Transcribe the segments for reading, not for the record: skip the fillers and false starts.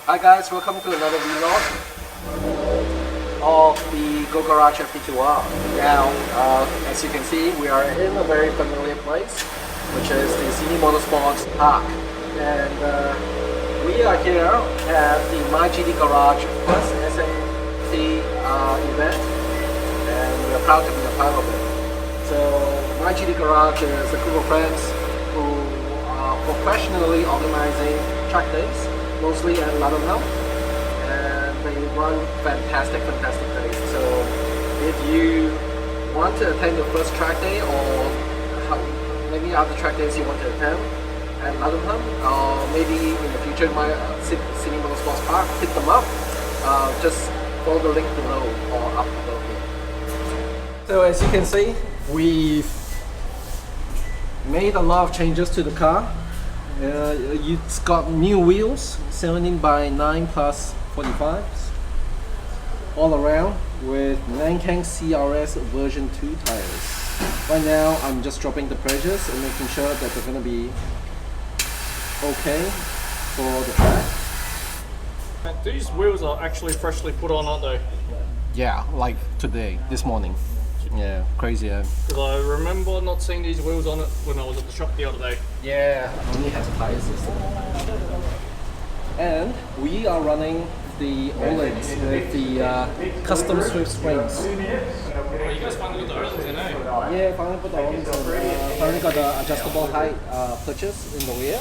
Hi guys, welcome to another vlog of the Go Garage FD2R. Now, as you can see, we are in a very familiar place, which is the Sydney Motorsports Park. And we are here at the MyGD Garage first SMSP event, and we are proud to be a part of it. So, MyGD Garage is a group of friends who are professionally organizing track days, mostly at Nankang, and they run fantastic days. So if you want to attend the first track day, or maybe other track days you want to attend at Nankang, or maybe in the future my Sydney Motorsports Park, hit them up. Just follow the link below or up below here. So as you can see, we've made a lot of changes to the car. It's got new wheels, 17 by 9 plus 45s all around, with Nankang CRS version 2 tires. Right now I'm just dropping the pressures and making sure that they're going to be okay for the track. These wheels are actually freshly put on, aren't they? Yeah, like today, this morning. Yeah, crazy. Because I remember not seeing these wheels on it when I was at the shop the other day. Yeah, only has a tire system. And we are running the Ollins with the custom Swift springs. Oh, you guys finally got the Ollins in, eh? Yeah, finally put the Ollins on. Finally got the adjustable height purchase in the rear,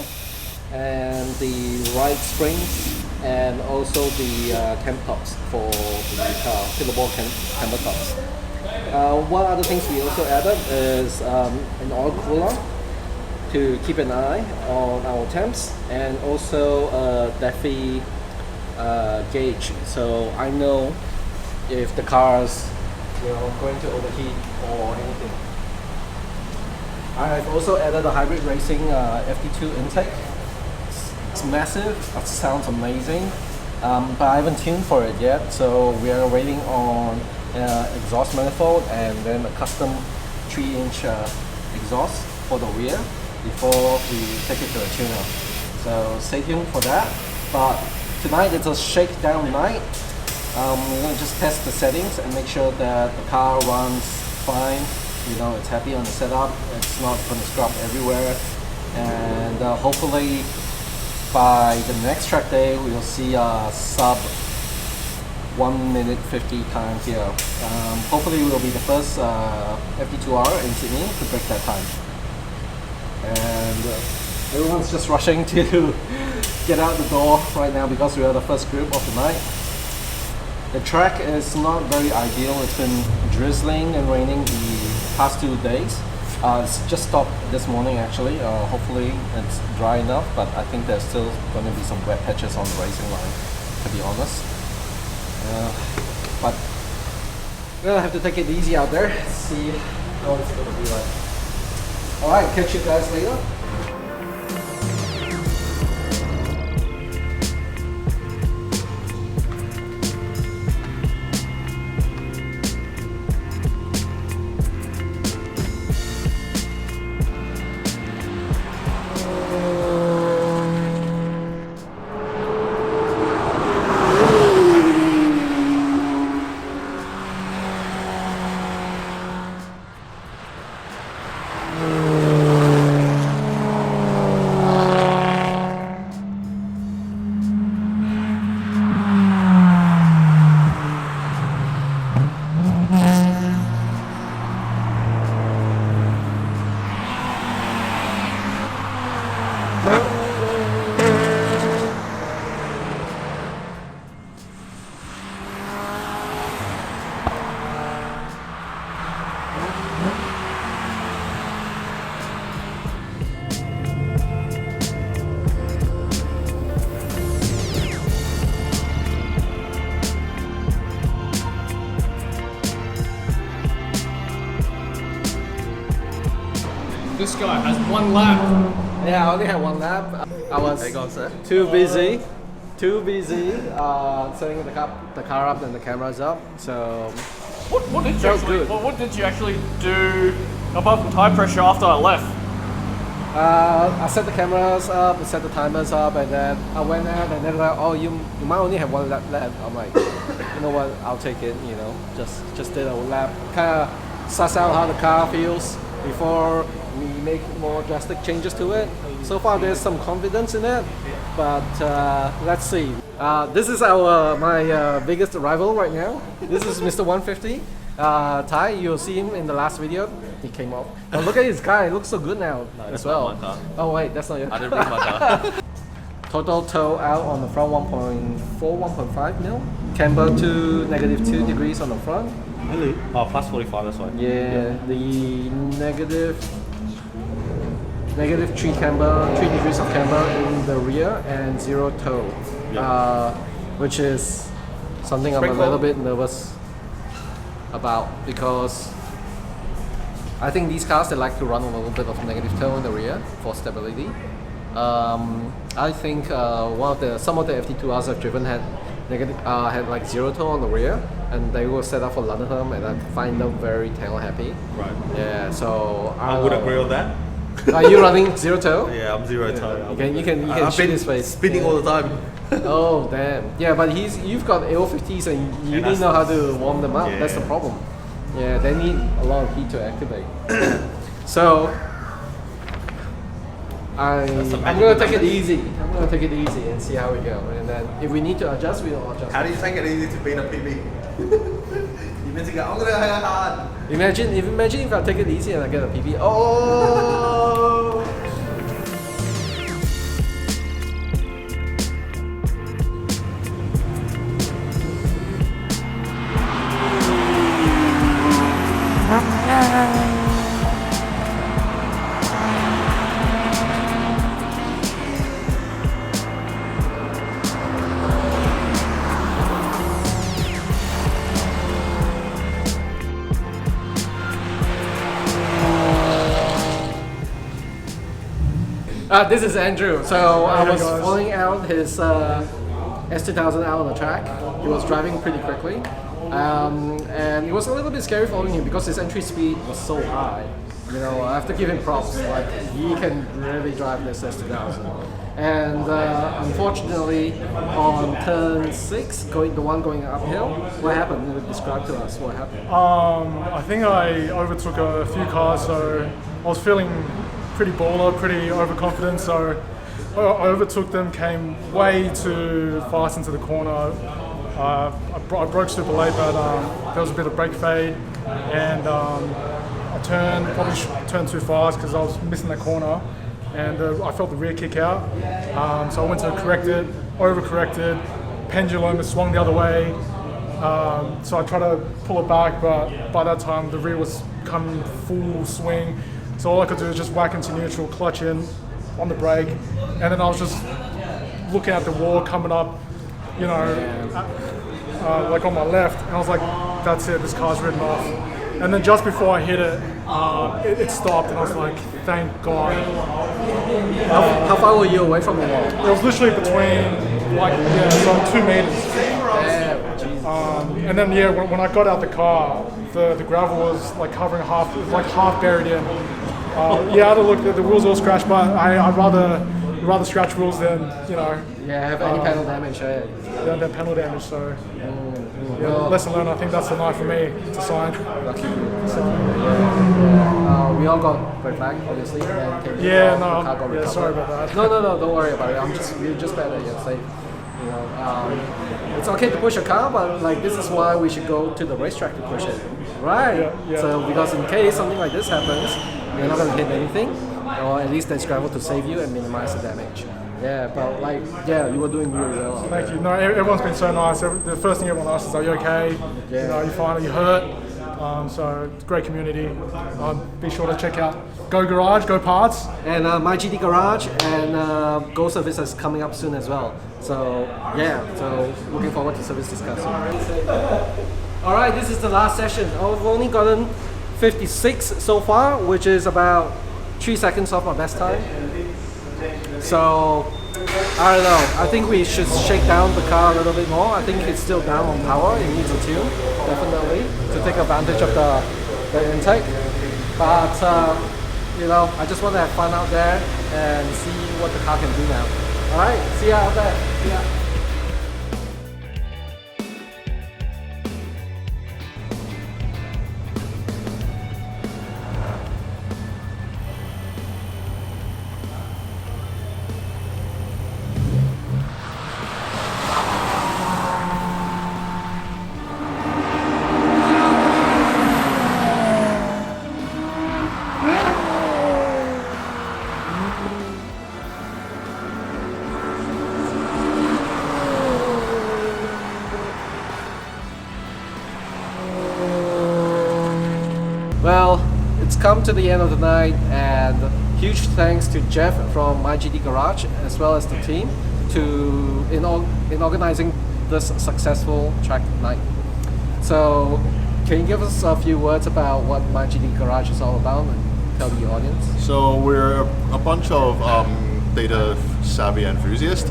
and the right springs, and also the cam tops for the pillar ball camber tops. One other things we also added is an oil cooler to keep an eye on our temps, and also a Daffy gauge, so I know if the car's going to overheat or anything. I've also added a Hybrid Racing FD2 intake. It's massive, it sounds amazing, but I haven't tuned for it yet, so we are waiting on exhaust manifold and then a custom 3-inch exhaust for the rear before we take it to a tuner. So stay tuned for that. But tonight it's a shakedown night. We're going to just test the settings and make sure that the car runs fine. It's happy on the setup. It's not going to scrub everywhere. And hopefully by the next track day we'll see a sub 1 minute 50 time here. Hopefully we will be the first FD2R in Sydney to break that time. And everyone's just rushing to get out the door right now because we are the first group of the night. The track is not very ideal. It's been drizzling and raining the past 2 days. It's just stopped this morning actually. Hopefully it's dry enough, but I think there's still going to be some wet patches on the racing line, to be honest. But we're gonna have to take it easy out there, see how it's gonna be like. Alright, catch you guys later. This guy has 1 lap. Yeah, I only had 1 lap. I was too busy setting the car up and the cameras up. So what did you actually do above the tire pressure after I left? I set the cameras up, I set the timers up, and then I went out, and they're like, "Oh, you might only have one lap left." I'm like, "You know what? I'll take it. You know, just did a lap, kind of suss out how the car feels before we make more drastic changes to it." So far, there's some confidence in it, but let's see. This is my biggest rival right now. This is Mr. 150. Ty, you'll see him in the last video. He came off. But look at this guy, he looks so good now as well. Not my car. Oh wait, that's not your I didn't bring my car. Total tow out on the front 1.4, 1.5 mil. Camber to -2 degrees on the front. Really? Oh, plus 45, that's why. Yeah, the negative 3 camber, 3 degrees of camber in the rear and 0 tow. Yeah. Which is something I'm a little bit nervous about, because I think these cars, they like to run a little bit of negative tow in the rear for stability. I think some of the FD2Rs I've driven had like 0 tow on the rear, and they were set up for London, and I find them very tail happy. Right. Yeah, so I would agree on that. Are you running 0 tow? Yeah, I'm 0 tow. You can shoot his face. Spinning all the time. Oh damn! Yeah, but you've got AO50s and you didn't know how to warm them up. Yeah. That's the problem. Yeah, they need a lot of heat to activate. So I'm gonna take it easy. I'm gonna take it easy and see how we go. And then if we need to adjust, we'll adjust. How do you take it easy to beat a PB? You meant to go, I'm gonna hit hard. Imagine if I take it easy and I get a PB. Oh! This is Andrew. So I was following out his S2000 out on the track. He was driving pretty quickly, and it was a little bit scary following him because his entry speed was so high. You know, I have to give him props. Like, he can really drive this S2000. And unfortunately, on turn 6, the one going uphill, what happened? Describe to us what happened. I think I overtook a few cars, so I was feeling pretty baller, pretty overconfident, so I overtook them, came way too fast into the corner. I broke super late, but there was a bit of brake fade, and I probably turned too fast because I was missing that corner, and I felt the rear kick out. So I went to correct it, overcorrected, pendulum swung the other way. So I tried to pull it back, but by that time the rear was coming full swing. So all I could do was just whack into neutral, clutch in on the brake, and then I was just looking at the wall coming up, you know, like on my left, and I was like, that's it, this car's ridden off. And then just before I hit it, it stopped, and I was like, thank God. How far were you away from the wall? It was literally between, so 2 meters. And then when I got out the car, the gravel was like covering half, it was like half buried in. I had to look at the wheels all scratched, but I'd rather scratch wheels than, you know. Yeah, have any panel damage, right? Than panel damage, so. Lesson learned, I think that's the night for me to sign. Lucky you. We all got brake flag, obviously. Sorry about that. No, don't worry about it. We're just glad that you're safe. You know, it's okay to push a car, but like this is why we should go to the racetrack to push it, right? Yeah. So because in case something like this happens, you're not gonna hit anything, or at least there's gravel to save you and minimize the damage. Yeah, but like, you were doing really well. Thank you. No, everyone's been so nice. The first thing everyone asks is, "Are you okay? Yeah. You know, you fine? Are you hurt?" So it's a great community. Be sure to check out Go Garage, Go Parts, and My GT Garage, and Go Service is coming up soon as well. So so looking forward to service discussion. All right, this is the last session. I've only gotten 56 so far, which is about 3 seconds off my best time. So I don't know. I think we should shake down the car a little bit more. I think it's still down on power. It needs a tune, definitely, to take advantage of the intake. But you know, I just want to have fun out there and see what the car can do now. All right, see ya out there. See ya. Well, it's come to the end of the night, and huge thanks to Jeff from MyGD Garage as well as the team in organizing this successful track night. So, can you give us a few words about what MyGD Garage is all about and tell the audience? So we're a bunch of data savvy enthusiasts,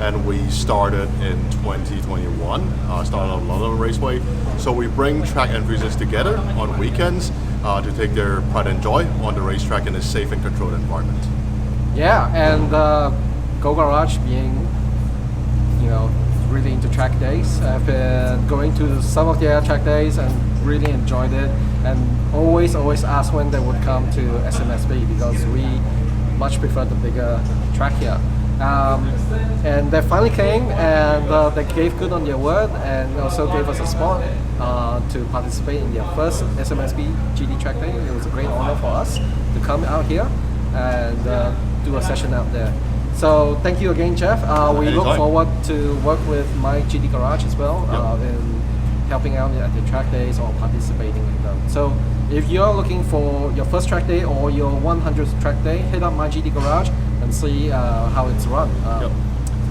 and we started in 2021, started on London Raceway. So we bring track enthusiasts together on weekends to take their pride and joy on the racetrack in a safe and controlled environment. Yeah, and Go Garage being, you know, really into track days. I've been going to some of their track days and really enjoyed it, and always ask when they would come to SMSP because we much prefer the bigger track here. And they finally came, and they gave good on their word and also gave us a spot to participate in their first SMSP GT track day. It was a great honor for us to come out here and do a session out there. So thank you again, Jeff. We look forward to work with MyGD Garage as well in helping out at the track days or participating in them. So if you're looking for your first track day or your 100th track day, hit up MyGD Garage and see how it's run.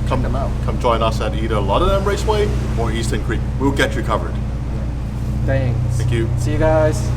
Check them out. Come join us at either London Raceway or Eastern Creek. We'll get you covered. Thanks. Thank you. See you guys.